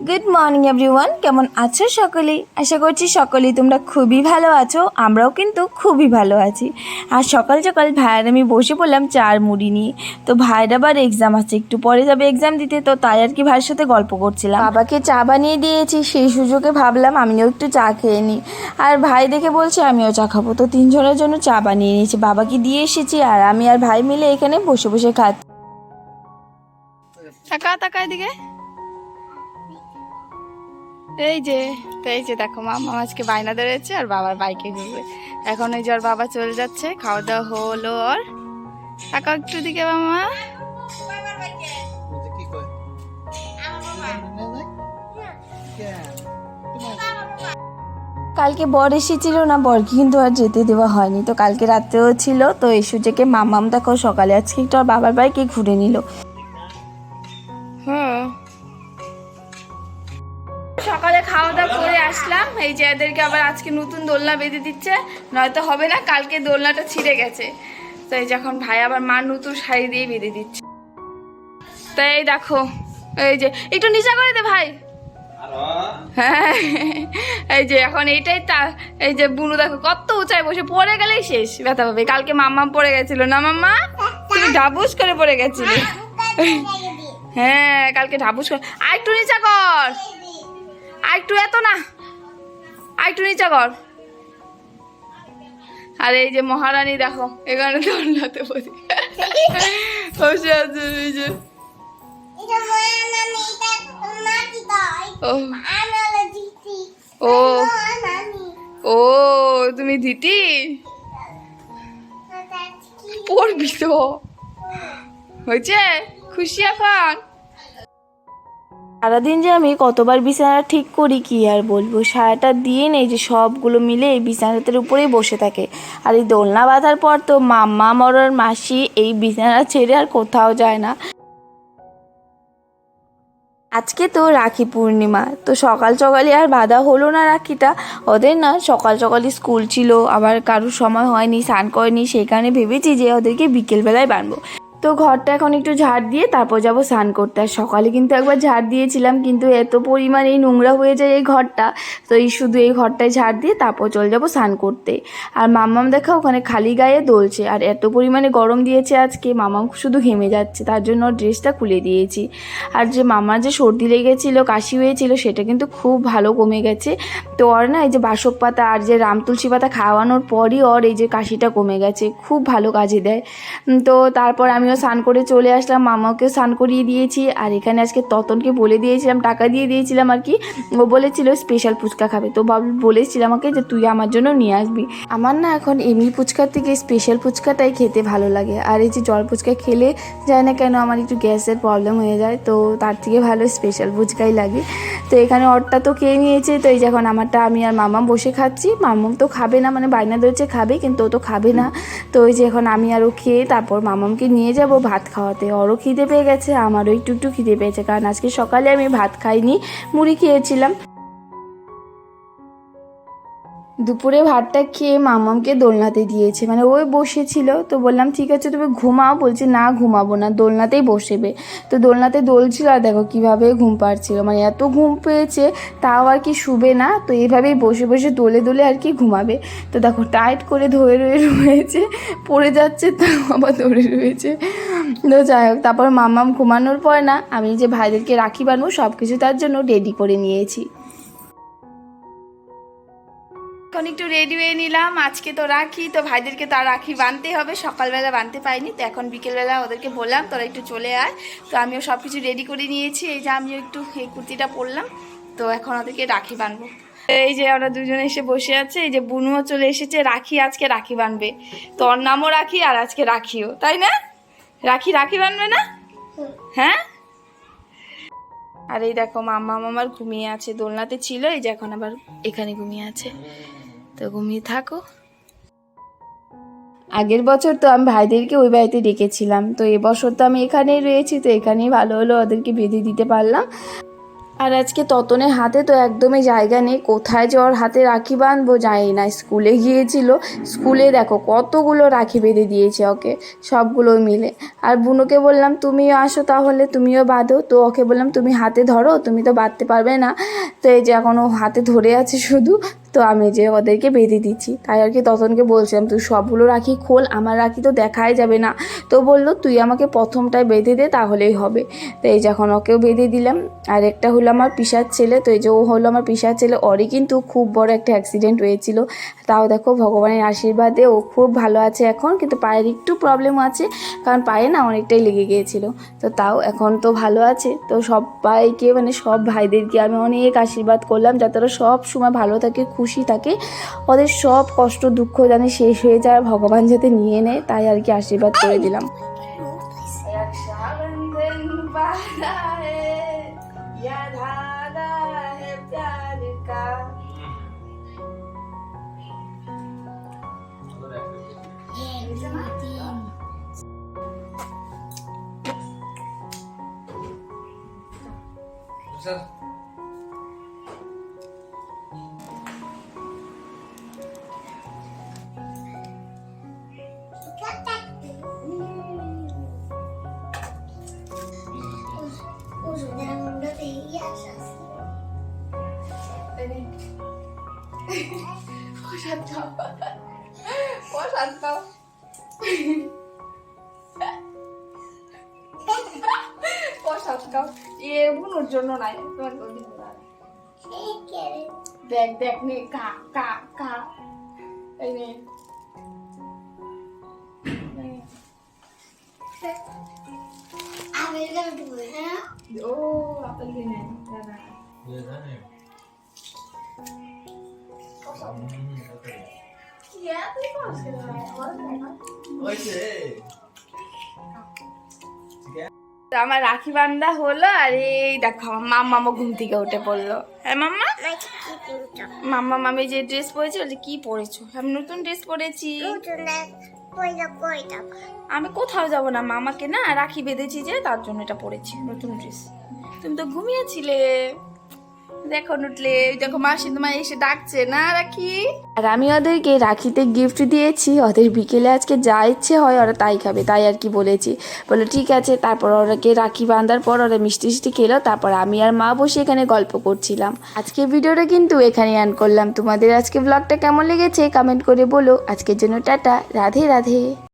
Good morning everyone, কেমন আছো সকলেই? আশা করছি সকলেই তোমরা খুবই ভালো আছো। আমরাও কিন্তু খুবই ভালো আছি। আর সকাল সকাল ভাইয়ের আমি বসে পড়লাম চার মুড়ি নিয়ে। তো ভাইয়ের আবার এক্সাম আছে, একটু পরে যাবে এক্সাম দিতে, তো তাই আর কি ভাইয়ের সাথে গল্প করছিলাম। বাবাকে চা বানিয়ে দিয়েছি, সেই সুযোগে ভাবলাম আমিও একটু চা খেয়ে নিই। আর ভাই দেখে বলছে আমিও চা খাবো, তো তিনজনের জন্য চা বানিয়ে নিয়েছি, বাবাকে দিয়ে এসেছি। আর আমি আর ভাই মিলে এখানে বসে বসে খাচ্ছি। টাকা এদিকে। এই যে দেখো মামা আজকে বায়না ধরেছে আর বাবার বাইকে ঘুরবে। এখন ওই যে ওর বাবা চলে যাচ্ছে, খাওয়া দাওয়া হলো। ওর টাকা একটু দিকে মামা। কালকে বর এসেছিল না, বরকে কিন্তু আর যেতে দেওয়া হয়নি, তো কালকে রাত্রেও ছিল। তো এই সুযোগে মামাম দেখো সকালে আজকে একটু আর বাবার বাইকে ঘুরে নিল। সকালে খাওয়া দাওয়া করে আসলাম, এই যে এদেরকে আবার আজকে নতুন দোলনা বেঁধে দিচ্ছে, নয়তো হবে না, কালকে দোলনাটা ছিঁড়ে গেছে। তো এই যখন ভাই আবার মা নতুন শাড়ি দিয়ে বেঁধে দিচ্ছে। তাই এই দেখো, এই যে একটু নিচা করে দে ভাই। হ্যাঁ, এই যে এখন এইটাই এই যে বুনু দেখো কত উঁচায় বসে, পড়ে গেলেই শেষ, ব্যথা পাবে। কালকে মাম্মা পড়ে গেছিল না মাম্মা, তুমি ঢাবুস করে পড়ে গেছিলে। হ্যাঁ কালকে ঢাবুস করে। আর একটু নিচা কর, আর একটু, এত না, আর একটু নিচা কর। আর এই যে মহারানী দেখো এখানে দোলনাতে বসে বসে আছে। এই যে ও ও তুমি দিতি পড়বি তো, হয়েছে খুশি এখন। সারাদিন যে আমি কতবার বিছানা ঠিক করি কি আর বলবো, সারাটা দিন এই যে সবগুলো মিলে এই বিছানাটার উপরেই বসে থাকে। আর এই দোলনা বাঁধার পর তো মাম্মা মরার মাসি এই বিছানা ছেড়ে আর কোথাও যায় না। আজকে তো রাখি পূর্ণিমা, তো সকাল সকালে আর বাঁধা হলো না রাখিটা। ওদের না সকাল সকালে স্কুল ছিল, আবার কারোর সময় হয়নি, স্নান করেনি, সেই কারণে ভেবেছি যে ওদেরকে বিকেলবেলায় বাঁধবো। তো ঘরটা এখন একটু ঝাড় দিয়ে তারপর যাবো স্নান করতে। আর সকালে কিন্তু একবার ঝাড় দিয়েছিলাম, কিন্তু এত পরিমাণে নোংরা হয়ে যায় এই ঘরটা, তো শুধু এই ঘরটায় ঝাড় দিয়ে তারপর চলে যাবো স্নান করতে। আর মাম্মাম দেখা ওখানে খালি গায়ে দোলছে, আর এত পরিমাণে গরম দিয়েছে আজকে, মাম্মাম শুধু ঘেমে যাচ্ছে, তার জন্য ড্রেসটা খুলে দিয়েছি। আর যে মামার যে সর্দি লেগেছিলো, কাশি হয়েছিল, সেটা কিন্তু খুব ভালো কমে গেছে। তো ওর না এই যে বাসক পাতা আর যে রাম তুলসী পাতা খাওয়ানোর পরই ওর এই যে কাশিটা কমে গেছে, খুব ভালো কাজে দেয়। তো তারপর আমিও স্নান করে চলে আসলাম, মামাকেও স্নান করিয়ে দিয়েছি। আর এখানে আজকে ততনকে বলে দিয়েছিলাম, টাকা দিয়ে দিয়েছিলাম আর কি, ও বলেছিল স্পেশাল ফুচকা খাবে, তো বলেছিল আমাকে যে তুই আমার জন্য নিয়ে আসবি। আমার না এখন এমনি ফুচকার থেকে স্পেশাল ফুচকাটাই খেতে ভালো লাগে। আর এই যে জল ফুচকা খেলে যায় না কেন আমার একটু গ্যাসের প্রবলেম হয়ে যায়, তো তার থেকে ভালো স্পেশাল ফুচকাই লাগে। তো এখানে ওরটা তো খেয়ে নিয়েছে, তো এই যে এখন আমারটা আমি আর মামাম বসে খাচ্ছি। মামাম তো খাবে না, মানে বায়না ধরেছে খাবে, কিন্তু ও তো খাবে না। তো ওই যে এখন আমি আরও খেয়ে তারপর মামামকে নিয়ে যাব ভাত খাওয়াতে। ওরও খিদে পেয়ে গেছে, আমারও একটু একটু খিদে পেয়েছে, কারণ আজকে সকালে আমি ভাত খাইনি, মুড়ি খেয়েছিলাম। দুপুরে ভাতটা খেয়ে মামামকে দোলনাতে দিয়েছে, মানে ওই বসেছিল, তো বললাম ঠিক আছে তুমি ঘুমাও, বলছে না ঘুমাবো না, দোলনাতেই বসেবে। তো দোলনাতে দোলছিল, আর দেখো কীভাবে ঘুম পাড়ছিল, মানে এত ঘুম পেয়েছে তাও আর কি শুবে না, তো এইভাবেই বসে বসে দোলে দোলে আর কি ঘুমাবে। তো দেখো টাইট করে ধরে রয়েছে, পড়ে যাচ্ছে তাও আবার ধরে রয়েছে। তো যাই হোক, তারপর মামাম ঘুমানোর পর না আমি যে ভাইদেরকে রাখি বানবো সব কিছু তার জন্য রেডি করে নিয়েছি। এখন একটু রেডি হয়ে নিলাম, আজকে তো রাখি, তো ভাইদেরকে তো আর রাখি বাঁধতে হবে, সকালবেলা বাঁধতে পাইনি, তো এখন বিকেলবেলা ওদেরকে বললাম তোরা একটু চলে আয়। তো আমিও সব কিছু রেডি করে নিয়েছি, এই যে আমিও একটু এই কুর্তিটা পরলাম, তো এখন ওদেরকে রাখি বাঁধবো। এই যে ওরা দুজনে এসে বসে আছে, এই যে বুনুও চলে এসেছে, রাখি আজকে রাখি বাঁধবে, তো ওর নামও রাখি আর আজকে রাখিও, তাই না? রাখি বাঁধবে না? হ্যাঁ। আর এই দেখো মাম্মা মামার ঘুমিয়ে আছে, দোলনাতে ছিল, এই যে এখন আবার এখানে ঘুমিয়ে আছে, তো ঘুমিয়ে থাকো। আগের বছর তো আমি ভাইদেরকে ওই বাড়িতে ডেকেছিলাম, তো এবছর তো আমি এখানেই রয়েছি, তো এখানেই ভালো হলো, ওদেরকে বেঁধে দিতে পারলাম। আর আজকে ততনের হাতে তো একদমই জায়গা নেই, কোথায় যে ওর হাতে রাখি বাঁধবো জানি না। স্কুলে গিয়েছিল, স্কুলে দেখো কতগুলো রাখি বেঁধে দিয়েছে ওকে, সবগুলো মিলে। আর বুনুকে বললাম তুমিও আসো তাহলে, তুমিও বাঁধো। তো ওকে বললাম তুমি হাতে ধরো, তুমি তো বাঁধতে পারবে না। তো এই যে এখন ও হাতে ধরে আছে শুধু, তো আমি যে ওদেরকে বেঁধে দিচ্ছি। তাই আর কি ততনকে বলছিলাম তুই সবগুলো রাখি খোল, আমার রাখি তো দেখাই যাবে না। তো বললো তুই আমাকে প্রথমটায় বেঁধে দে তাহলেই হবে। তো এই যখন ওকেও বেঁধে দিলাম। আর একটা হলো আমার পিসার ছেলে, তো এই যে ও হলো আমার পিসার ছেলে, ওরই কিন্তু খুব বড় একটা অ্যাক্সিডেন্ট হয়েছিল। তাও দেখো ভগবানের আশীর্বাদে ও খুব ভালো আছে এখন, কিন্তু পায়ের একটু প্রবলেম আছে, কারণ পায়ে না অনেকটাই লেগে গিয়েছিল। তো তাও এখন তো ভালো আছে। তো সবাইকে মানে সব ভাইদেরকে আমি অনেক আশীর্বাদ করলাম যাতে ওরা সব সময় ভালো থাকে, খুশি থাকে, ওদের সব কষ্ট দুঃখ জানি শেষ হয়ে যায়, ভগবান যাতে নিয়ে নেয়, তাই আর কি আশীর্বাদ করে দিলাম। বুনোর জন্য নাই, দেখ দেখ নে কা কা কা, এই নে ও আপেল দিনে দাদা আমার রাখি বান্ধা হলো। আর এই দেখো মাম্মা ঘুম থেকে উঠে পড়লো। হ্যাঁ মাম্মা, মাম্মা মামি যে ড্রেস পরেছে ওটা কি পরেছো? আমি নতুন ড্রেস পরেছি। আমি কোথাও যাব না, মামাকে না রাখি বেঁধেছি যে তার জন্য এটা পরেছি নতুন ড্রেস। তুমি তো ঘুমিয়েছিলে, দেখো উঠলে, দেখো মাসি তোমায় এসে ডাকছে না রাখি। আর আমি ওদেরকে রাখিতে গিফট দিয়েছি, ওদের বিকেলে আজকে যা ইচ্ছে হয় ওরা তাই খাবে, তাই আর কি বলেছি। বলে ঠিক আছে। তারপর ওরাকে রাখি বাঁধার পর ওরা মিষ্টি মিষ্টি খেলো, তারপর আমি আর মা বসে এখানে গল্প করছিলাম। আজকে ভিডিওটা কিন্তু এখানে এন্ড করলাম। তোমাদের আজকে ব্লগটা কেমন লেগেছে কমেন্ট করে বলো। আজকের জন্য টাটা, রাধে রাধে।